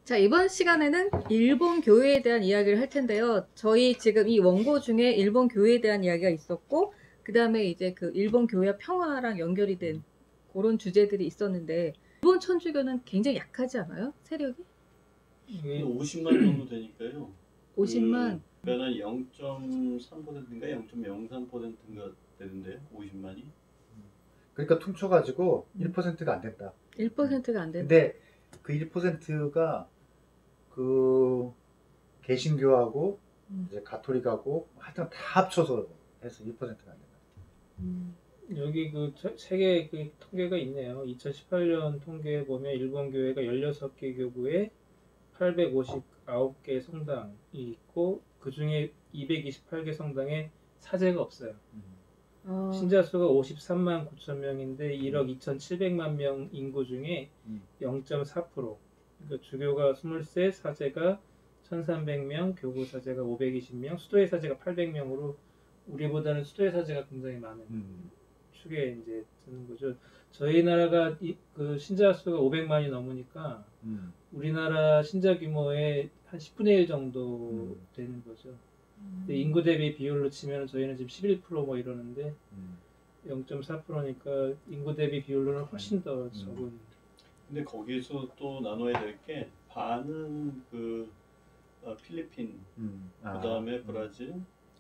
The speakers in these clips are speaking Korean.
자, 이번 시간에는 일본 교회에 대한 이야기를 할 텐데요. 저희 지금 이 원고 중에 일본 교회에 대한 이야기가 있었고, 그 다음에 이제 그 일본 교회와 평화랑 연결이 된 그런 주제들이 있었는데, 일본 천주교는 굉장히 약하지 않아요? 세력이? 50만 정도 되니까요. 50만? 그러니까는 0.3%인가 0.03%인가 되는데요. 50만이. 그러니까 퉁쳐가지고 1%가 안 된다. 1%가 안 된다. 근데 그 1%가 그 개신교하고 이제 가톨릭하고 하여튼 다 합쳐서 해서 1%가 안 된다. 여기 그 세계 그 통계가 있네요. 2018년 통계에 보면 일본 교회가 16개 교구에 859개 성당이 있고 그 중에 228개 성당에 사제가 없어요. 신자 수가 53만 9천 명인데 1억 2,700만 명 인구 중에 0.4%. 그러니까 주교가 23, 사제가 1,300명, 교구 사제가 520명, 수도회 사제가 800명으로 우리보다는 수도회 사제가 굉장히 많은 축에 이제 드는 거죠. 저희 나라가 그 신자 수가 500만이 넘으니까 우리나라 신자 규모의 한 10분의 1 정도 되는 거죠. 근데 인구 대비 비율로 치면 저희는 지금 11% 이러는데 0.4%니까 인구 대비 비율로는 훨씬 더 적은. 근데 거기서 또 나눠야 될 게 반은 그 필리핀, 그다음에 브라질,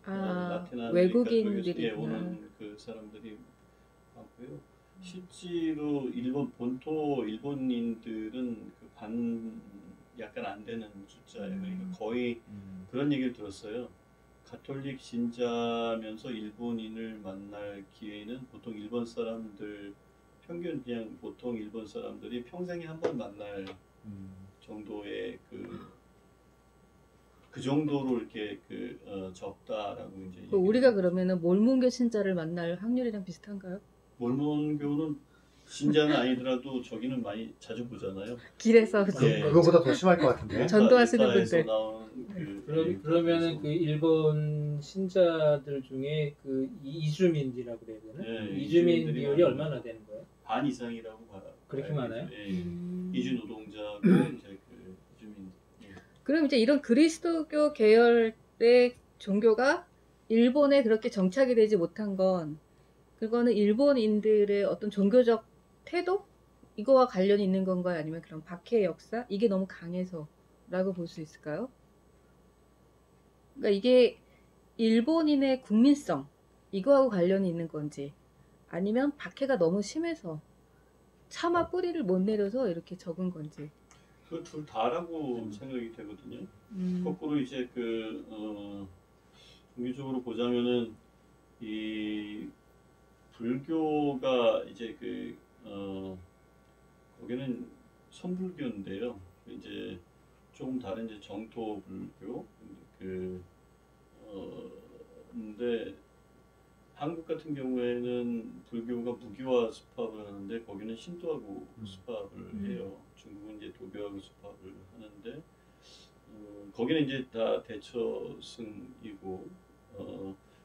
라틴 아메리카 외국인들이 쪽에서 오는 그 사람들이 많고요. 실제로 일본 본토 일본인들은 그 반 약간 안 되는 숫자예요. 그러니까 거의 그런 얘기를 들었어요. 가톨릭 신자면서 일본인을 만날 기회는 보통 일본 사람들 평균 그냥 보통 일본 사람들이 평생에 한 번 만날 정도의 그 정도로 이렇게 적다라고 이제. 우리가 그러면은 몰몬교 신자를 만날 확률이랑 비슷한가요? 몰몬교는 신자는 아니더라도 저기는 많이 자주 보잖아요. 길에서. 네. 그거보다 더 심할 것 같은데. 전도하시는 분들. 그러면은 그 일본 신자들 중에 그 이주민이라고 그래야 되나? 네, 이주민 비율이 얼마나 되는 거예요? 반 이상이라고 봐요. 그렇게 많아요? 네. 이주 노동자고 이제 그 이주민. 그럼 이제 이런 그리스도교 계열의 종교가 일본에 그렇게 정착이 되지 못한 건 그거는 일본인들의 어떤 종교적 태도? 이거와 관련이 있는 건가요? 아니면 그런 박해의 역사? 이게 너무 강해서라고 볼 수 있을까요? 그러니까 이게 일본인의 국민성 이거하고 관련이 있는 건지 아니면 박해가 너무 심해서 차마 뿌리를 못 내려서 이렇게 적은 건지. 그 둘 다라고 생각이 되거든요. 거꾸로 이제 종교적으로 보자면은 이 불교가 이제 거기는 선불교인데요. 이제 조금 다른 이제 정토 불교 근데 한국 같은 경우에는 불교가 무교와 수pháp을 하는데 거기는 신도하고 수pháp을 해요. 중국은 이제 도교하고 수pháp을 하는데 거기는 이제 다 대처승이고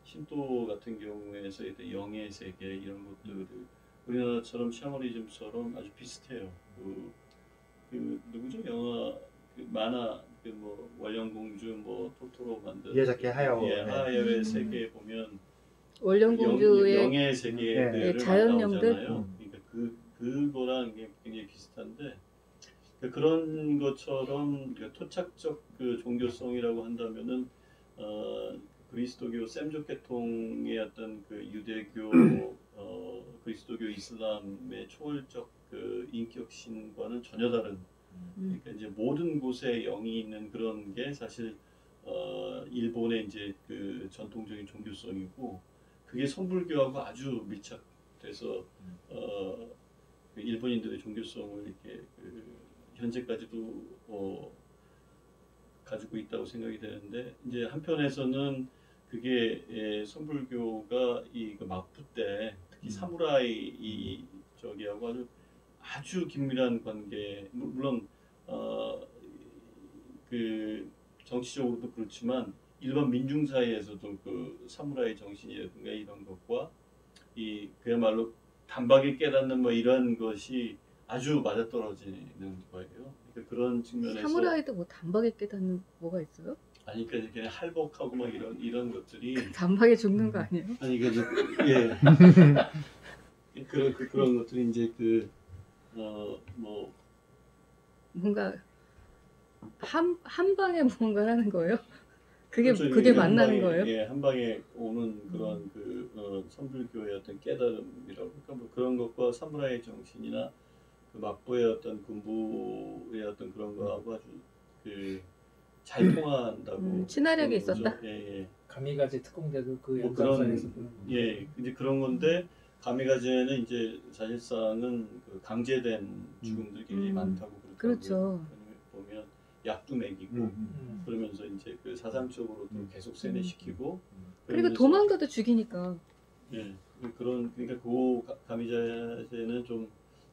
신도 같은 경우에서 영의 세계 이런 것들을 우리나라처럼 샤머니즘처럼 아주 비슷해요. 누구죠? 영화 만화 뭐 월령공주 뭐 토토로 만든 미야자키 하야오. 하야오의 세계에 보면 월령공주의 영의 세계들을 자연령들. 그러니까 그거랑 굉장히 비슷한데 그런 것처럼 토착적 그 종교성이라고 한다면은 그리스도교 셈족 계통의 어떤 그 유대교 그리스도교 이슬람의 초월적 그 인격신과는 전혀 다른 그러니까 이제 모든 곳에 영이 있는 그런 게 사실 일본의 이제 그 전통적인 종교성이고 그게 선불교하고 아주 밀착돼서 그 일본인들의 종교성을 이렇게 현재까지도 가지고 있다고 생각이 되는데 이제 한편에서는 그게 선불교가 그 마푸 때 특히 사무라이 저기하고 아주 긴밀한 관계 물론 그 정치적으로도 그렇지만 일반 민중 사이에서도 그 사무라이 정신이라든가 이런 것과 그야말로 단박에 깨닫는 뭐 이런 것이 아주 맞아떨어지는 거예요. 그러니까 그런 측면에서 사무라이도 뭐 단박에 깨닫는 뭐가 있어요? 아니 그러니까 그냥 할복하고 막 이런 것들이 단박에 죽는 거 아니에요? 아니 그래서 예 그런 것들이 이제 뭐 뭔가 한 방에 뭔가를 하는 거예요? 그게 그렇죠. 그게 한 만나는 방에, 거예요? 예, 한 방에 오는 그런 선불교의 어떤 깨달음이라고 그러니까 뭐 그런 것과 사무라이 정신이나 그 막부의 어떤 군부의 어떤 그런 거하고 아주 잘 통한다고 친화력이 보는 거죠. 있었다? 예, 예. 가미가제 특공대도 그 뭐 연장선에서 그런 이제 그런 건데 가미가제는 이제 사실상은 그 강제된 죽음들이 굉장히 많다고 그렇죠. 보면 약도 먹이고 그러면서 이제 그 사상적으로도 계속 세뇌시키고 그러니까 도망가도 죽이니까. 예 그러니까 그 가미자제는 좀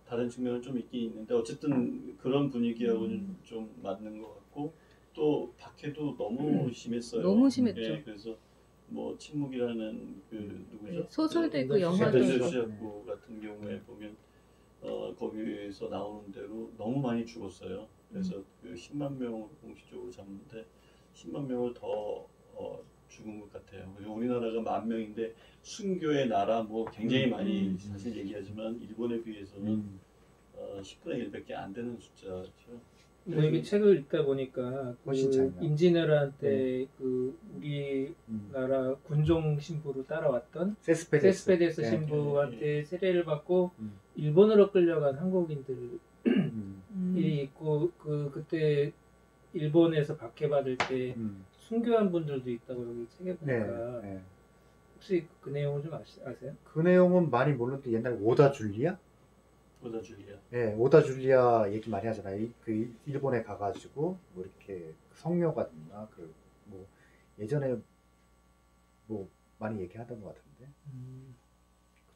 다른 측면은 좀 있긴 있는데 어쨌든 그런 분위기하고는 좀 맞는 것 같고 또 박해도 너무 심했어요. 너무 심했죠. 예, 그래서 뭐 침묵이라는 그 누구죠? 네, 소설도 있고 그 영화도 있고. 슈자프 같은 경우에 보면 거기에서 나오는 대로 너무 많이 죽었어요. 그래서 그 10만 명을 공식적으로 잡는데 10만 명을 더 죽은 것 같아요. 그리고 우리나라가 10,000명인데 순교의 나라 뭐 굉장히 많이 사실 얘기하지만 일본에 비해서는 10분의 1밖에 안 되는 숫자죠. 뭐 이게 책을 읽다 보니까 훨씬 그 차이나. 임진왜란 그 우리나라 군종 신부로 따라왔던 세스페데스 네. 신부한테 세례를 받고 일본으로 끌려간 한국인들이 있고 그때 일본에서 박해받을 때 순교한 분들도 있다고 여기 책에 보니까 네. 혹시 그 내용을 좀 아세요? 그 내용은 많이 모르는데 옛날에 오다 줄리아? 오다 줄리아. 네, 오다 줄리아 얘기 많이 하잖아요. 그 일본에 가가지고 뭐 이렇게 성녀가 됐나 뭐 예전에 뭐 많이 얘기하던 것 같은데.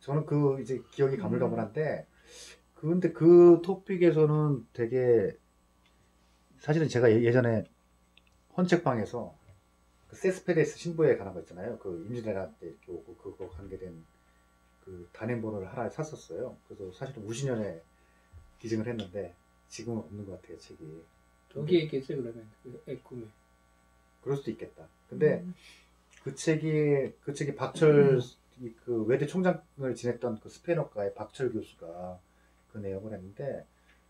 저는 그 이제 기억이 가물가물한데 근데 그 토픽에서는 되게 사실은 제가 예전에 헌책방에서 그 세스페데스 신부에 관한 거 있잖아요. 그 임진왜란 때 이렇게 오고 그거 관계된 그 단행본을 하나 샀었어요. 그래서 사실은 우신년에 기증을 했는데 지금은 없는 것 같아요, 책이. 저기에 있겠죠 그러면 그 애꿈에. 그럴 수도 있겠다. 근데 그 책이 박철 그 외대 총장을 지냈던 그 스페인어과의 박철 교수가 그 내용을 했는데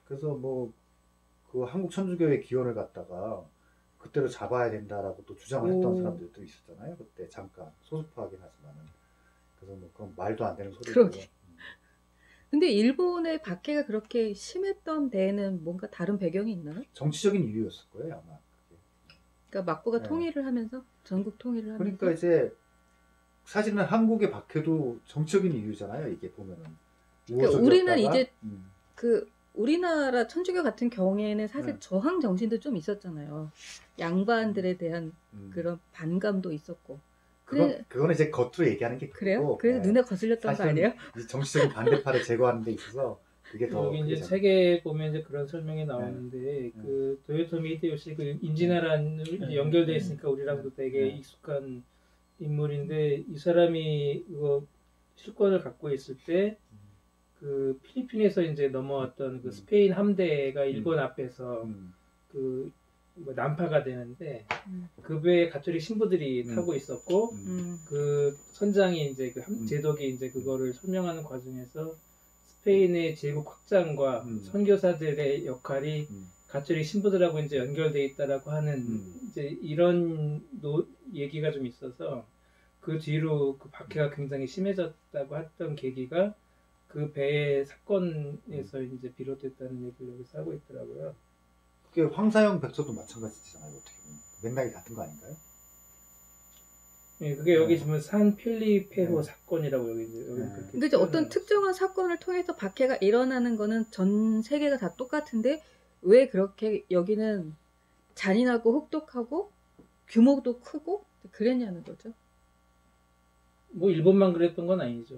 그래서 뭐 그 한국 천주교의 기원을 갖다가 그때로 잡아야 된다라고 또 주장을 했던 사람들도 있었잖아요. 그때 잠깐 소수파하긴 하지만은 그래서 뭐 그건 말도 안 되는 소리고. 그러게. 근데 일본의 박해가 그렇게 심했던 데에는 뭔가 다른 배경이 있나요? 정치적인 이유였을 거예요 아마. 그게. 그러니까 막부가 네. 통일을 하면서 전국 통일을 하면서. 그러니까 이제 사실은 한국의 박해도 정치적인 이유잖아요. 이게 보면은. 그러니까 우리는 이제 음. 그 우리나라 천주교 같은 경우에는 사실 네. 저항 정신도 좀 있었잖아요. 양반들에 대한 그런 반감도 있었고. 그거는 이제 겉으로 얘기하는 게 그래요? 크고, 그래서 네. 눈에 거슬렸던 거 아니에요? 이 정치적인 반대파를 제거하는 데 있어서 그게 더 여기 이제 그게 책에 보면 이제 그런 설명이 나오는데 그 도요토미 히데요시 그 임진왜란 연결돼 있으니까 우리랑도 되게 익숙한 인물인데 이 사람이 이거 실권을 갖고 있을 때 그 필리핀에서 이제 넘어왔던 그 스페인 함대가 일본 앞에서 그 뭐 난파가 되는데 그 배에 가톨릭 신부들이 타고 있었고 그 선장이 이제 그 제독이 이제 그거를 설명하는 과정에서 스페인의 제국 확장과 선교사들의 역할이 가톨릭 신부들하고 이제 연결돼 있다라고 하는 이제 이런 얘기가 좀 있어서 그 뒤로 그 박해가 굉장히 심해졌다고 했던 계기가 그 배의 사건에서 이제 비롯됐다는 얘기를 여기서 하고 있더라고요. 그게 황사영 백서도 마찬가지잖아요. 어떻게 보면 맥락이 같은 거 아닌가요? 네, 그게 여기 지금 산 필리페호 사건이라고 여기 이제 그렇게. 근데 이제 어떤 특정한 사건을 통해서 박해가 일어나는 거는 전 세계가 다 똑같은데 왜 그렇게 여기는 잔인하고 혹독하고 규모도 크고 그랬냐는 거죠. 뭐 일본만 그랬던 건 아니죠.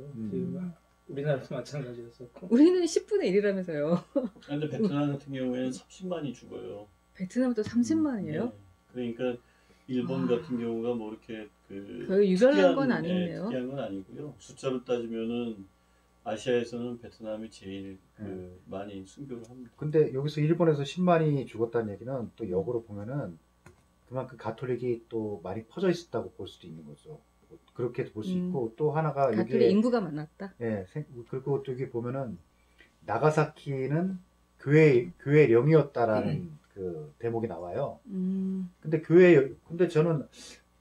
우리나라도 마찬가지였었고. 우리는 10분의 1이라면서요. 그런데 베트남 같은 경우에는 30만이 죽어요. 베트남도 30만이에요? 네. 그러니까 일본 같은 경우가 뭐 이렇게 거의 유별난 건 아니네요. 특이한 건 아니고요. 숫자로 따지면은 아시아에서는 베트남이 제일 많이 순교를 합니다. 근데 여기서 일본에서 10만이 죽었다는 얘기는 또 역으로 보면은 그만큼 가톨릭이 또 많이 퍼져 있었다고 볼 수도 있는 거죠. 그렇게도 볼 수 있고 또 하나가 가톨릭 여기에 인구가 많았다. 예, 그리고 또 여기 보면은 나가사키는 교회령이었다라는 그 대목이 나와요. 근데 저는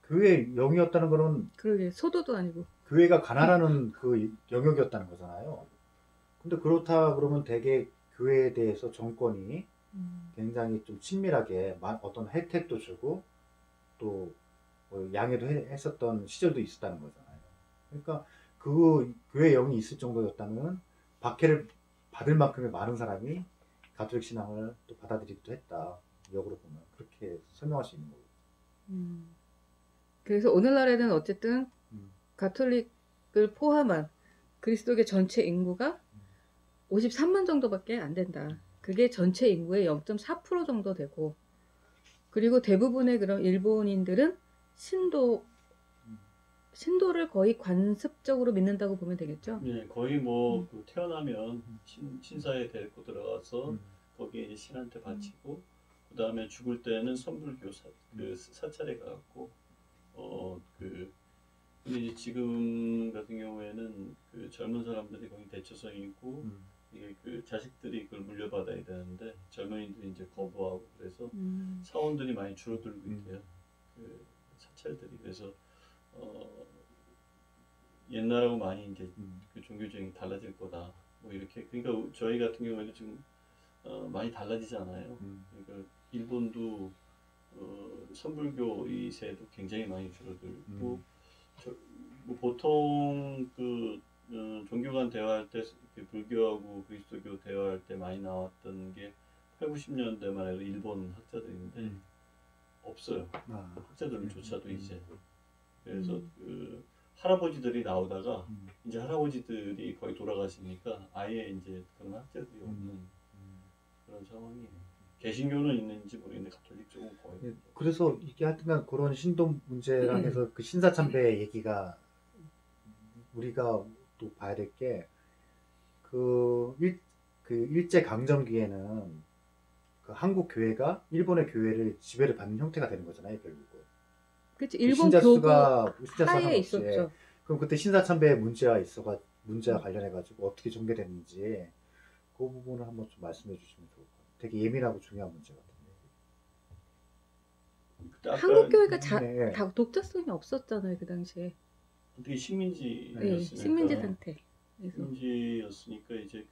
교회령이었다는 거는 그러게 소도도 아니고. 교회가 가난하는 그 영역이었다는 거잖아요. 근데 그렇다 그러면 되게 교회에 대해서 정권이 굉장히 좀 친밀하게 어떤 혜택도 주고 또 뭐 양해도 했었던 시절도 있었다는 거잖아요. 그러니까 그 교회 영이 있을 정도였다면 박해를 받을 만큼의 많은 사람이 가톨릭 신앙을 또 받아들이기도 했다. 역으로 보면 그렇게 설명할 수 있는 거예요. 그래서 오늘날에는 어쨌든 가톨릭을 포함한 그리스도교 전체 인구가 53만 정도밖에 안 된다. 그게 전체 인구의 0.4% 정도 되고, 그리고 대부분의 그런 일본인들은 신도를 거의 관습적으로 믿는다고 보면 되겠죠. 네, 거의 뭐 태어나면 신사에 데리고 들어가서 거기에 이제 신한테 바치고 그 다음에 죽을 때는 선불교 사찰에 가고 근데 이제 지금 같은 경우에는 그 젊은 사람들이 거의 대처성이고 이게 그 자식들이 그걸 물려받아야 되는데 젊은이들이 이제 거부하고 그래서 사원들이 많이 줄어들고 있대요. 그 사찰들이. 그래서 옛날하고 많이 이제 그 종교적인 달라질 거다. 뭐 이렇게. 그러니까 저희 같은 경우에는 지금 많이 달라지잖아요. 그러니까 일본도 선불교 이 세도 굉장히 많이 줄어들고 뭐 보통 그 종교 간 대화할 때 불교하고 그리스도교 대화할 때 많이 나왔던 게 8, 90년대만 해도 일본 학자들인데 없어요. 학자들조차도 이제. 그래서 그 할아버지들이 나오다가 이제 할아버지들이 거의 돌아가시니까 아예 이제 그런 학자들이 없는 그런 상황이에요. 개신교는 있는지 모르겠는데 가톨릭 쪽은 거의. 네, 그래서 이게 하여튼간 그런 신도 문제랑 해서 그 신사참배 얘기가 우리가 또 봐야 될 게 그 일제 강점기에는 그 한국 교회가 일본의 교회를 지배를 받는 형태가 되는 거잖아요, 결국은. 그렇지. 그 일본 교부 신자수가 하에 있었죠. 그럼 그때 신사참배 문제와 관련해가지고 어떻게 전개됐는지 그 부분을 한번 좀 말씀해 주시면 좋을 것 같아요. 되게 예민하고 중요한 문제 같은데. 한국 교회가 네. 다 독자성이 없었잖아요, 그 당시에. 어떻게 식민지였으니까. 네, 식민지 상태. 식민지였으니까 이제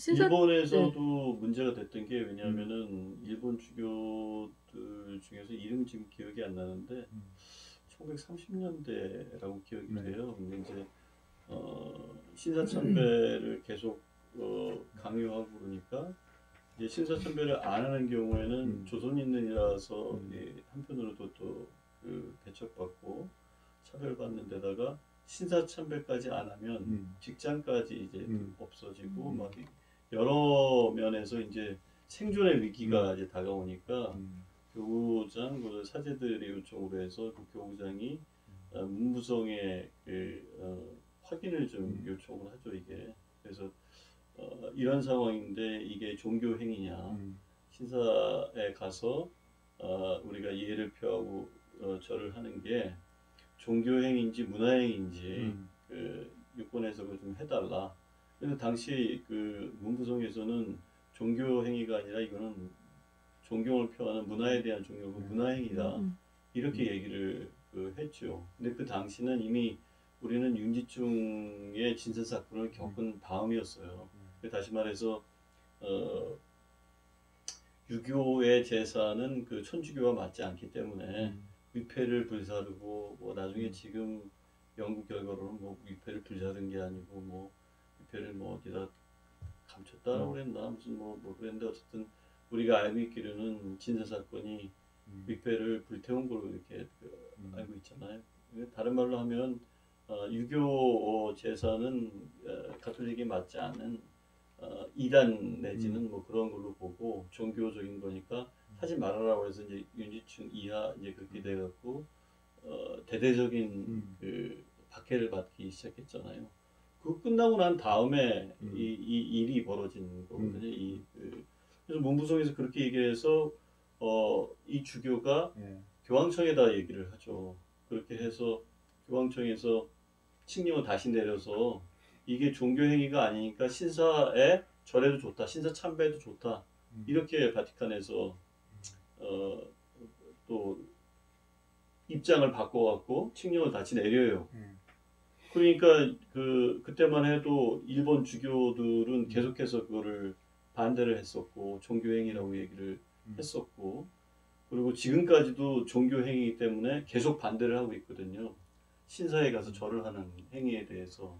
일본에서도 문제가 됐던 게 왜냐하면은 일본 주교들 중에서 이름 지금 기억이 안 나는데 1930년대라고 기억이 돼요. 근데 이제 신사참배를 계속 강요하고 그러니까 이제 신사참배를 안 하는 경우에는 조선인들이라서 한편으로도 또 그 배척받고 차별받는 데다가 신사참배까지 안 하면 직장까지 이제 없어지고 막 여러 면에서 이제 생존의 위기가 이제 다가오니까 교구장 그 사제들의 요청으로 해서 그 교구장이 문무성의 확인을 좀 요청을 하죠 이게. 그래서 이런 상황인데 이게 종교 행위냐 신사에 가서 우리가 예를 표하고 절을 하는 게 종교 행위인지 문화 행위인지 그 유권 해석을 좀 해달라. 그래서 당시 그 문부성에서는 종교 행위가 아니라 이거는 존경을 표하는 문화에 대한 종교고 문화 행위다 이렇게 얘기를 했죠. 근데 그 당시는 이미 우리는 윤지충의 진사 사건을 겪은 다음이었어요. 다시 말해서 유교의 제사는 그 천주교와 맞지 않기 때문에 위패를 불사르고 뭐 나중에 지금 연구 결과로는 뭐 위패를 불사른 게 아니고 뭐 위패를 뭐 어디다 감췄다라고 그랬나 무슨 뭐 그랬는데 어쨌든 우리가 알고 있기로는 진사 사건이 위패를 불태운 걸로 이렇게 알고 있잖아요. 다른 말로 하면 유교 제사는 가톨릭이 맞지 않은 이단 내지는 뭐 그런 걸로 보고 종교적인 거니까 하지 말아라고 해서 이제 윤지충 이하 이제 그렇게 돼갖고 대대적인 그 박해를 받기 시작했잖아요. 그거 끝나고 난 다음에 이 일이 벌어진 거거든요. 그래서 문부성에서 그렇게 얘기해서 이 주교가 교황청에다 얘기를 하죠. 그렇게 해서 교황청에서 칙령을 다시 내려서 이게 종교 행위가 아니니까 신사에 절해도 좋다, 신사 참배도 좋다, 이렇게 바티칸에서 또 입장을 바꿔갖고 칙령을 다시 내려요. 그러니까 그때만 해도 일본 주교들은 계속해서 그거를 반대를 했었고 종교행위라고 얘기를 했었고, 그리고 지금까지도 종교행위 때문에 계속 반대를 하고 있거든요. 신사에 가서 절을 하는 행위에 대해서.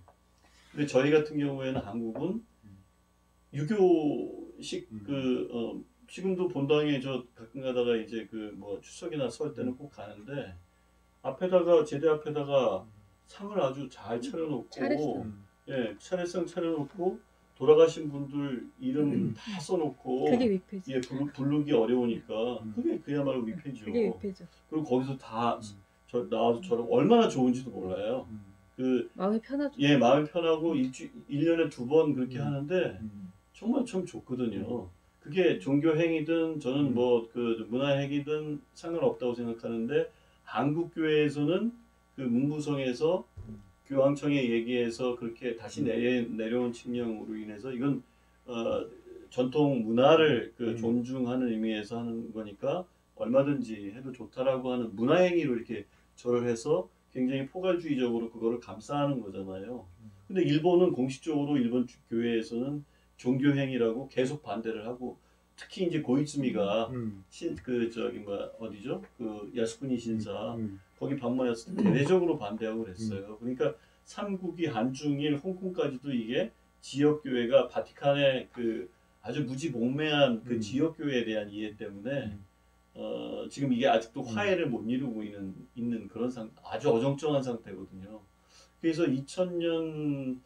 근데 저희 같은 경우에는 한국은 유교식 지금도 본당에 저 가끔 가다가 이제 추석이나 설 때는 꼭 가는데, 앞에다가 제대 앞에다가 상을 아주 잘 차려놓고, 예, 차례상 차려놓고 돌아가신 분들 이름 다 써놓고, 그게 위패죠. 예, 부르기 어려우니까 그게 그야말로 위패죠. 그게 위패죠. 그리고 거기서 다 나와서 저를 얼마나 좋은지도 몰라요. 마음이 편하죠. 예, 마음이 편하고 1년에 2번 그렇게 하는데 정말 참 좋거든요. 그게 종교 행위든 저는 문화 행위든 상관없다고 생각하는데, 한국 교회에서는 그 문부성에서 교황청에 얘기해서 그렇게 다시 내려온 칙령으로 인해서 이건 전통 문화를 존중하는 의미에서 하는 거니까 얼마든지 해도 좋다라고 하는 문화 행위로 이렇게 절을 해서 굉장히 포괄주의적으로 그거를 감싸는 거잖아요. 근데 일본은 공식적으로 일본 교회에서는 종교행위라고 계속 반대를 하고, 특히 이제 고이츠미가 어디죠? 야스쿠니 신사 거기 방문했을 때 대대적으로 반대하고 그랬어요. 그러니까 삼국이 한중일 홍콩까지도 이게 지역 교회가 바티칸의 아주 무지몽매한 지역 교회에 대한 이해 때문에 지금 이게 아직도 화해를 못 이루고 있는 그런 아주 어정쩡한 상태거든요. 그래서 2000년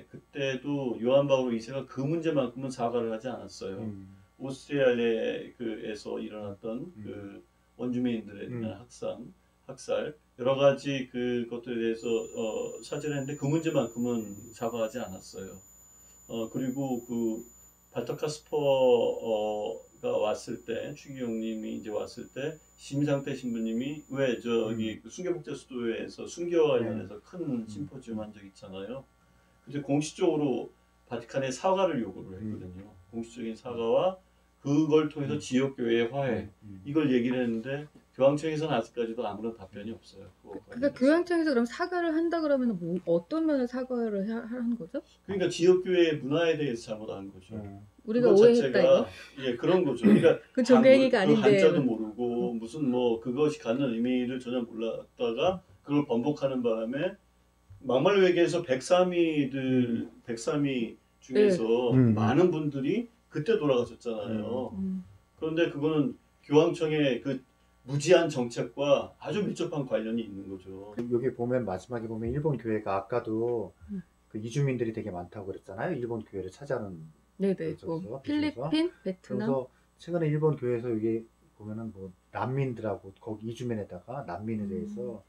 그때도 요한 바오로 2세가 그 문제만큼은 사과를 하지 않았어요. 오스트리아에서 일어났던 원주민들에 대한 학살, 여러 가지 그것들에 대해서 사죄를 했는데 그 문제만큼은 사과하지 않았어요. 그리고 발터카스퍼가 왔을 때, 추기경님이 이제 왔을 때 심상태 신부님이 왜 저기 순교복제수도회에서 순교와 관련해서 큰 심포지움 한 적 있잖아요. 그래서 공식적으로 바티칸에 사과를 요구를 했거든요. 공식적인 사과와 그걸 통해서 지역교회의 화해, 이걸 얘기를 했는데 교황청에서는 아직까지도 아무런 답변이 없어요. 그러니까 교황청에서 그럼 사과를 한다 그러면 어떤 면을 사과를 하는 거죠? 그러니까 지역교회의 문화에 대해서 잘못한 거죠. 우리가 오해했다 이거? 예, 그런 거죠. 그러니까 그 종교행위가 아닌데 한자도 모르고 무슨 그것이 갖는 의미를 전혀 몰랐다가 그걸 번복하는 바람에 막말 외계에서 백삼이 중에서 많은 분들이 그때 돌아가셨잖아요. 그런데 그거는 교황청의 무지한 정책과 아주 밀접한 관련이 있는 거죠. 여기 보면 마지막에 보면 일본 교회가 아까도 이주민들이 되게 많다고 그랬잖아요. 일본 교회를 찾아오는. 네네. 필리핀, 베트남. 그래서 최근에 일본 교회에서 여기 보면은 난민들하고 거기 이주민에다가 난민에 대해서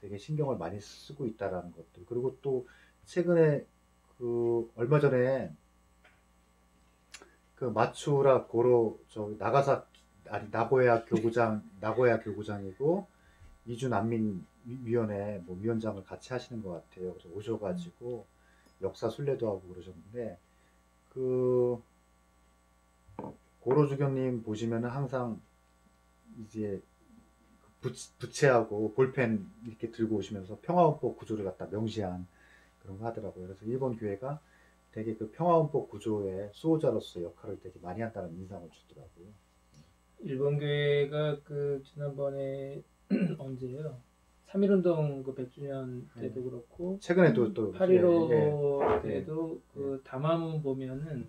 되게 신경을 많이 쓰고 있다라는 것들. 그리고 또 최근에 얼마 전에 마츠우라 고로 나고야 교구장이고 이주 난민 위원회 위원장을 같이 하시는 것 같아요. 그래서 오셔가지고 역사 순례도 하고 그러셨는데 고로 주교님 보시면은 항상 이제 부채하고 볼펜 이렇게 들고 오시면서 평화헌법 구조를 갖다 명시한 그런 거 하더라고요. 그래서 일본 교회가 되게 평화헌법 구조의 수호자로서 역할을 되게 많이 한다는 인상을 주더라고요. 일본 교회가 지난번에 언제예요? 3.1운동 100주년 때도 그렇고 최근에도 또 8.15 때도 담화문 보면은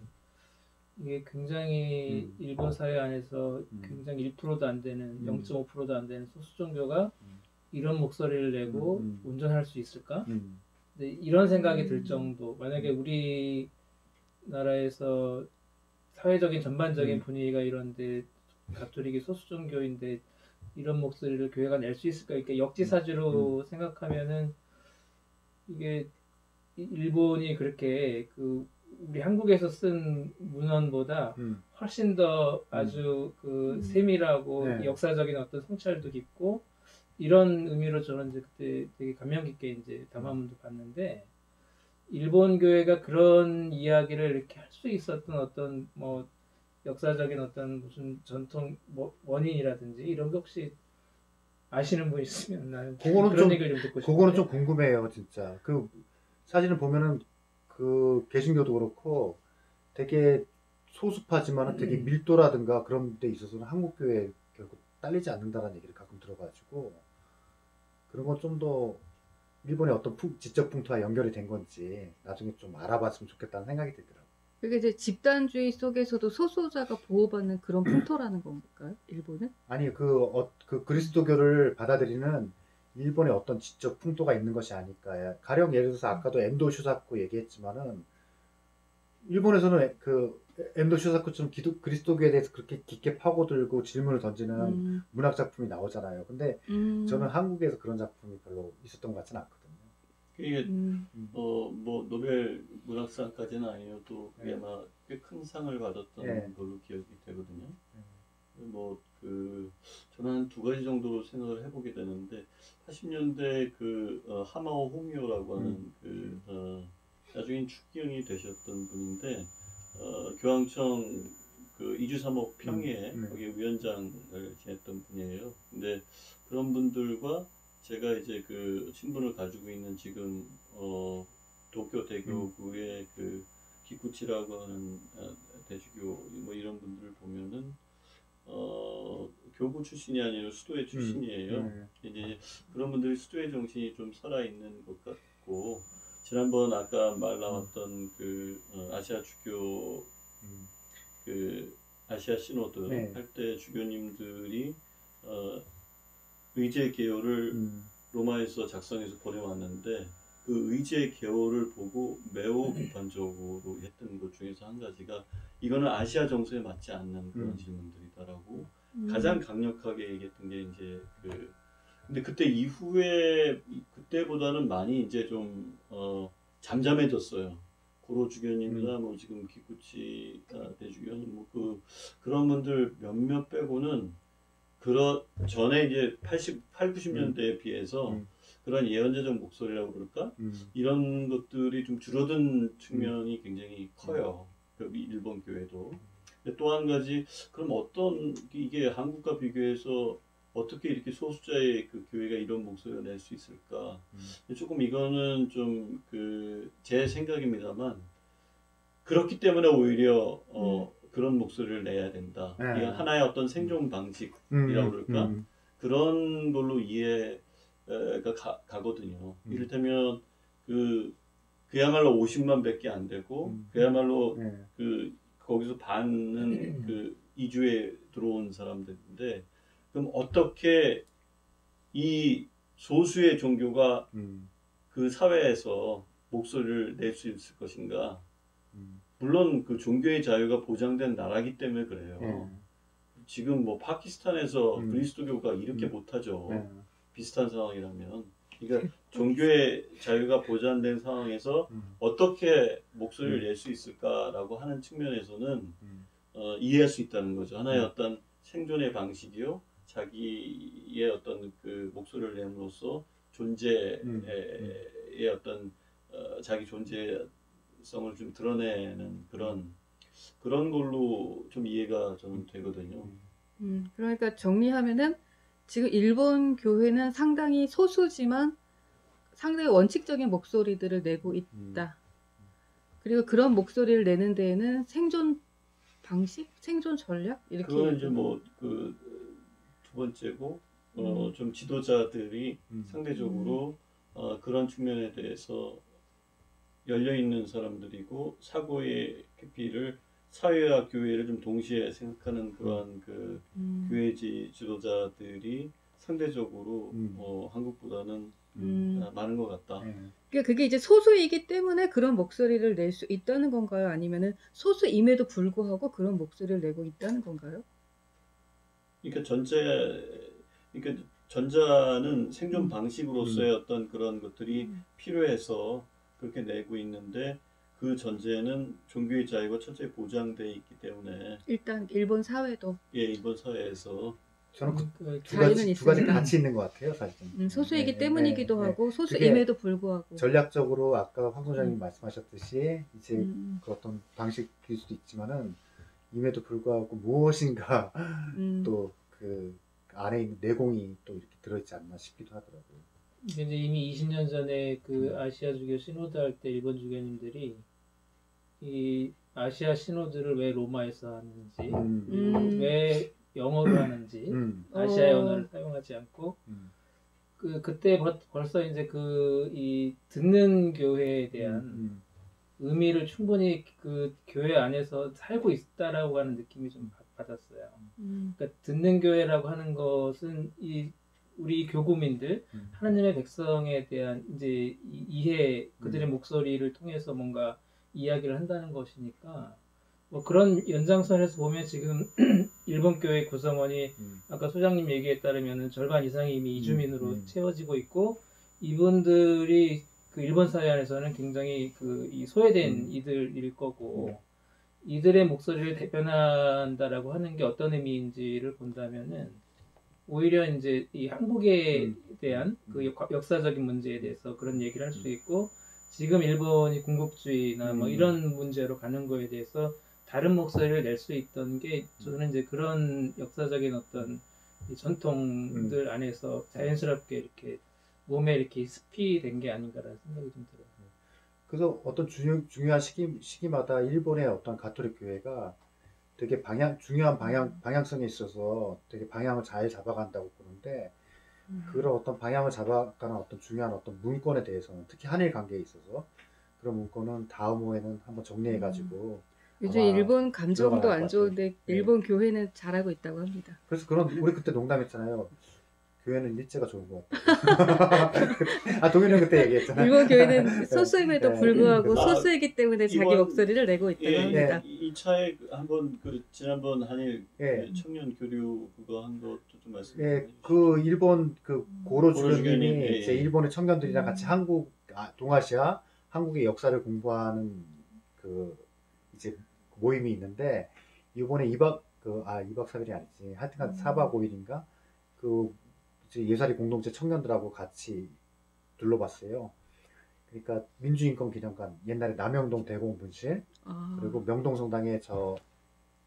이게 굉장히 일본 사회 안에서 굉장히 1%도 안 되는 0.5%도 안 되는 소수 종교가 이런 목소리를 내고 운전할 수 있을까? 근데 이런 생각이 들 정도, 만약에 우리나라에서 사회적인 전반적인 분위기가 이런데 가톨릭이 소수 종교인데 이런 목소리를 교회가 낼 수 있을까? 이렇게 역지사지로 생각하면은 이게 일본이 그렇게 그 우리 한국에서 쓴 문헌보다 훨씬 더 아주 그 세밀하고 네. 역사적인 어떤 성찰도 깊고 이런 의미로 저는 이제 그때 되게 감명 깊게 이제 담화문도 봤는데 일본 교회가 그런 이야기를 이렇게 할 수 있었던 어떤 뭐 역사적인 어떤 무슨 전통 뭐 원인이라든지 이런 게 혹시 아시는 분 있으면 나는 그거는 그런 좀- 얘기를 좀 듣고 싶은데. 그거는 좀 궁금해요, 진짜. 그 사진을 보면은 그 개신교도 그렇고 되게 소수파지만 되게 밀도라든가 그런 데 있어서는 한국 교회에 결국 딸리지 않는다는 얘기를 가끔 들어가지고 그런 건 좀 더 일본의 어떤 지적 풍토와 연결이 된 건지 나중에 좀 알아봤으면 좋겠다는 생각이 들더라고요. 그게 이제 집단주의 속에서도 소수자가 보호받는 그런 풍토라는 건가요? 일본은? 아니 그 그리스도교를 받아들이는 일본의 어떤 지적 풍토가 있는 것이 아닐까. 가령 예를 들어서 아까도 엔도 슈사쿠 얘기했지만은 일본에서는 그 엔도 슈사쿠처럼 그리스도교에 대해서 그렇게 깊게 파고들고 질문을 던지는 문학 작품이 나오잖아요. 근데 저는 한국에서 그런 작품이 별로 있었던 것 같지는 않거든요. 이게 뭐 노벨 문학상까지는 아니어도 그게 아마 꽤 큰 상을 받았던 네. 걸로 기억이 되거든요. 뭐 그 저는 한 두 가지 정도로 생각을 해보게 되는데 80년대 그 하마오 호미오라고 하는 나중엔 추기경이 되셨던 분인데 교황청 그 이주사목 평의회 거기 위원장을 지냈던 분이에요. 근데 그런 분들과 제가 이제 그 신분을 가지고 있는 지금 도쿄 대교구의 그 기쿠치라고 하는 대주교 뭐 이런 분들을 보면은 교구 출신이 아니라 수도회 출신이에요. 이제 그런 분들이 수도회 정신이 좀 살아있는 것 같고 지난번 아까 말 나왔던 그 아시아 주교 그 아시아 시노드 할 때 주교님들이 의제 개요를 로마에서 작성해서 보내왔는데 그 의제 개요를 보고 매우 비판적으로 했던 것 중에서 한 가지가 이거는 아시아 정서에 맞지 않는 그런 질문들이다라고 가장 강력하게 얘기했던 게 이제 근데 그때 이후에 그때보다는 많이 이제 좀 잠잠해졌어요. 고로 주교님이나 뭐 지금 기쿠치 대주교님 뭐 그런 분들 몇몇 빼고는 전에 이제 90년대에 비해서 그런 예언자적 목소리라고 그럴까? 이런 것들이 좀 줄어든 측면이 굉장히 커요. 일본 교회도. 또 한 가지, 그럼 이게 한국과 비교해서 어떻게 이렇게 소수자의 그 교회가 이런 목소리를 낼 수 있을까? 조금 이거는 좀 제 생각입니다만, 그렇기 때문에 오히려 그런 목소리를 내야 된다. 이건 하나의 어떤 생존 방식이라고 그럴까? 그런 걸로 이해가 가거든요. 이를테면 그야말로 50만 밖에 안 되고 그야말로 거기서 반은 이주에 들어온 사람들인데 그럼 어떻게 이 소수의 종교가 그 사회에서 목소리를 낼 수 있을 것인가? 물론 그 종교의 자유가 보장된 나라기 때문에 그래요. 지금 뭐 파키스탄에서 그리스도교가 이렇게 못하죠. 비슷한 상황이라면. 그러니까 종교의 자유가 보장된 상황에서 어떻게 목소리를 낼 수 있을까라고 하는 측면에서는 이해할 수 있다는 거죠. 하나의 어떤 생존의 방식이요. 자기의 어떤 그 목소리를 내므로써 존재의 어떤 자기 존재성을 좀 드러내는 그런 걸로 좀 이해가 저는 되거든요. 그러니까 정리하면은 지금 일본 교회는 상당히 소수지만 상당히 원칙적인 목소리들을 내고 있다. 그리고 그런 목소리를 내는 데에는 생존 방식, 생존 전략 이렇게. 그건 이제 뭐 두 번째고 좀 지도자들이 상대적으로 그런 측면에 대해서 열려 있는 사람들이고 사고의 깊이를 사회와 교회를 좀 동시에 생각하는 그러한 교회 지도자들이 상대적으로 한국보다는 많은 것 같다. 그러니까 그게 이제 소수이기 때문에 그런 목소리를 낼 수 있다는 건가요? 아니면은 소수임에도 불구하고 그런 목소리를 내고 있다는 건가요? 그러니까 전체 그러니까 전자는 생존 방식으로서의 어떤 그런 것들이 필요해서 그렇게 내고 있는데 그 전제는 종교의 자유가 철저히 보장되어 있기 때문에 일단 일본 사회도 예, 일본 사회에서 저는 그 두 자유는 가지 두 가지 있으니까. 같이 있는 것 같아요, 사실. 소수이기 네, 때문이기도 네, 네. 하고 그게 소수임에도 불구하고 전략적으로 아까 황 소장님 음. 말씀하셨듯이 이제 음, 그 어떤 방식일 수도 있지만은 임에도 불구하고 무엇인가 또 그 안에 있는 내공이 또 이렇게 들어있지 않나 싶기도 하더라고요. 이제 이미 20년 전에 그 아시아 주교 시노드 할 때 일본 주교님들이 이 아시아 신호들을 왜 로마에서 하는지, 왜 영어로 하는지, 아시아의 언어를 사용하지 않고, 그때 벌써 이제 이 듣는 교회에 대한 의미를 충분히 그 교회 안에서 살고 있다라고 하는 느낌이 좀 받았어요. 그러니까 듣는 교회라고 하는 것은 우리 교구민들, 하나님의 백성에 대한 이제 이해, 그들의 목소리를 통해서 뭔가 이야기를 한다는 것이니까, 뭐 그런 연장선에서 보면 지금 일본 교회 구성원이 아까 소장님 얘기에 따르면 절반 이상이 이미 이주민으로 채워지고 있고, 이분들이 그 일본 사회 안에서는 굉장히 이 소외된 이들일 거고, 이들의 목소리를 대변한다라고 하는 게 어떤 의미인지를 본다면은 오히려 이제 이 한국에 대한 그 역사적인 문제에 대해서 그런 얘기를 할 수 있고, 지금 일본이 군국주의나 뭐 이런 문제로 가는 거에 대해서 다른 목소리를 낼 수 있던 게 저는 이제 그런 역사적인 어떤 이 전통들 안에서 자연스럽게 이렇게 몸에 이렇게 습이 된 게 아닌가라는 생각이 좀 들어요. 그래서 어떤 중요한 시기마다 일본의 어떤 가톨릭 교회가 되게 중요한 방향성에 있어서 되게 방향을 잘 잡아간다고 보는데, 그런 어떤 방향을 잡아가는 어떤 중요한 어떤 문건에 대해서는 특히 한일 관계에 있어서 그런 문건은 다음 호에는 한번 정리해가지고 요즘 아마 일본 감정도 들어가야 안 할 것 같아요. 좋은데 네. 일본 교회는 잘하고 있다고 합니다. 그래서 우리 그때 농담했잖아요. 교회는 일제가 좋은 것 같다. 동현이 형 그때 얘기했잖아요. 일본 교회는 소수임에도 불구하고 그래서 소수이기 때문에 자기 이번- 목소리를 내고 있다고 합니다. 이 차에 한번 그 지난번 한일 예. 그 청년 교류 그거 한 것도 좀 말씀. 예, 그 일본 그 고로 주교님이 주교님, 예, 이제 예. 일본의 청년들이랑 같이 동아시아 한국의 역사를 공부하는 그 이제 모임이 있는데, 이번에 2박 3일이 아니지, 하여튼간 4박 5일인가 그 이제 예사리 공동체 청년들하고 같이 둘러봤어요. 그러니까 민주인권기념관, 옛날에 남영동 대공분실, 그리고 명동성당에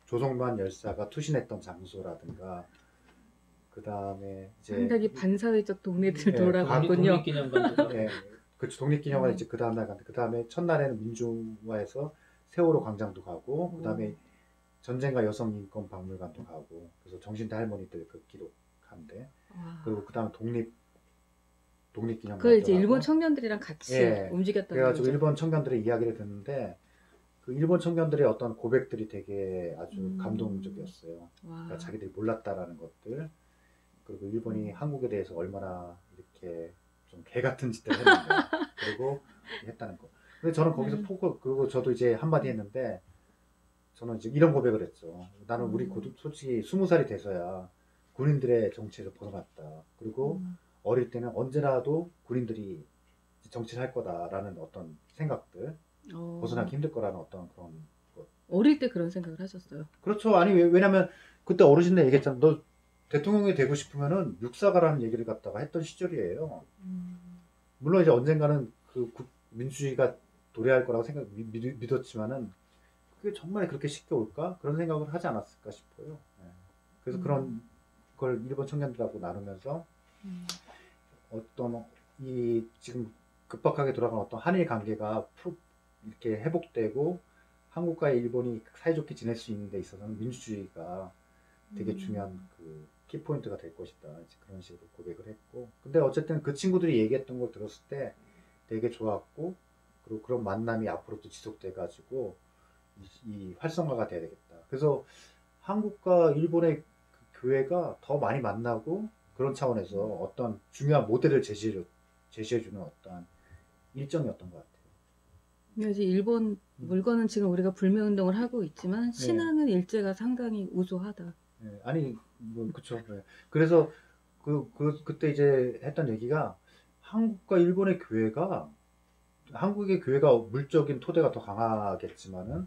조성만 열사가 투신했던 장소라든가, 그 다음에 이제 상당히 반사회적 동네들 예, 돌아갔군요. 독립기념관도 예, 그렇죠. 독립기념관 이제 그 다음날 갔는데, 그 다음에 첫날에는 민주화에서 세월호 광장도 가고, 그 다음에 전쟁과 여성인권 박물관도 가고, 그래서 정신대 할머니들 그 기록한데, 그리고 그 다음에 독립기념관도 그걸 이제 가고, 일본 청년들이랑 같이 예, 움직였다는 그래가지고 거죠. 일본 청년들의 이야기를 듣는데, 그 일본 청년들의 어떤 고백들이 되게 아주 감동적이었어요. 그러니까 자기들이 몰랐다라는 것들, 그리고 일본이 한국에 대해서 얼마나 이렇게 좀 개 같은 짓을 했는데, 그리고 했다는 거. 근데 저는 거기서 그리고 저도 이제 한마디 했는데, 저는 이제 이런 고백을 했죠. 나는 우리 솔직히 20살이 돼서야 군인들의 정치에서 벗어났다. 그리고 어릴 때는 언제라도 군인들이 정치를 할 거다라는 어떤 생각들, 벗어나기 힘들 거라는 어떤 그런 것. 어릴 때 그런 생각을 하셨어요. 그렇죠. 아니 왜냐면 그때 어르신들 얘기했잖아. 너 대통령이 되고 싶으면은 육사가라는 얘기를 갖다가 했던 시절이에요. 물론 이제 언젠가는 그 민주주의가 도래할 거라고 믿었지만은 그게 정말 그렇게 쉽게 올까? 그런 생각을 하지 않았을까 싶어요. 네. 그래서 그런 걸 일본 청년들하고 나누면서 어떤 이 지금 급박하게 돌아간 어떤 한일 관계가 이렇게 회복되고 한국과 일본이 사이좋게 지낼 수 있는 데 있어서는 민주주의가 되게 중요한 그 키포인트가 될 것이다. 이제 그런 식으로 고백을 했고, 근데 어쨌든 그 친구들이 얘기했던 걸 들었을 때 되게 좋았고, 그리고 그런 만남이 앞으로도 지속돼가지고 이 활성화가 돼야 되겠다. 그래서 한국과 일본의 그 교회가 더 많이 만나고, 그런 차원에서 어떤 중요한 모델을 제시해주는 어떤 일정이었던 것 같아요. 이제 일본 물건은 지금 우리가 불매운동을 하고 있지만 신앙은 일제가 상당히 우수하다. 네, 아니 뭐 그쵸. 네. 그래서 그때 이제 했던 얘기가 한국과 일본의 교회가 한국의 교회가 물적인 토대가 더 강하겠지만은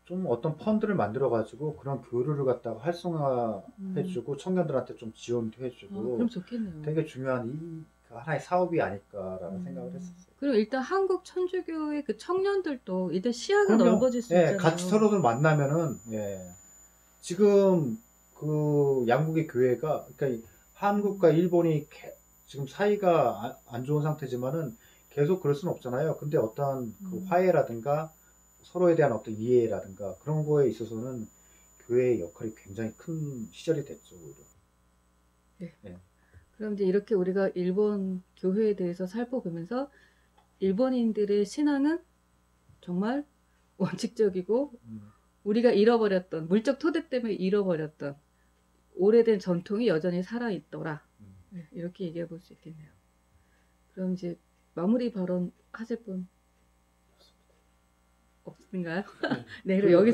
좀 어떤 펀드를 만들어 가지고 그런 교류를 갖다가 활성화해주고 청년들한테 좀 지원도 해주고 그럼 좋겠네요. 되게 중요한 하나의 사업이 아닐까라는 생각을 했었어요. 그리고 일단 한국 천주교의 그 청년들도 일단 시야가 그럼요. 넓어질 수 예, 있잖아요. 같이 서로들 만나면은 예, 지금 그 양국의 교회가 그러니까 한국과 일본이 지금 사이가 안 좋은 상태지만은 계속 그럴 수는 없잖아요. 근데 어떤 그 화해라든가 서로에 대한 어떤 이해라든가 그런 거에 있어서는 교회의 역할이 굉장히 큰 시절이 됐죠. 오히려. 네. 네. 그럼 이제 이렇게 우리가 일본 교회에 대해서 살펴보면서 일본인들의 신앙은 정말 원칙적이고 우리가 잃어버렸던 물적 토대 때문에 잃어버렸던 오래된 전통이 여전히 살아있더라. 네, 이렇게 얘기해 볼 수 있겠네요. 그럼 이제 마무리 발언 하실 분 없으신가요? 네, 그럼 여기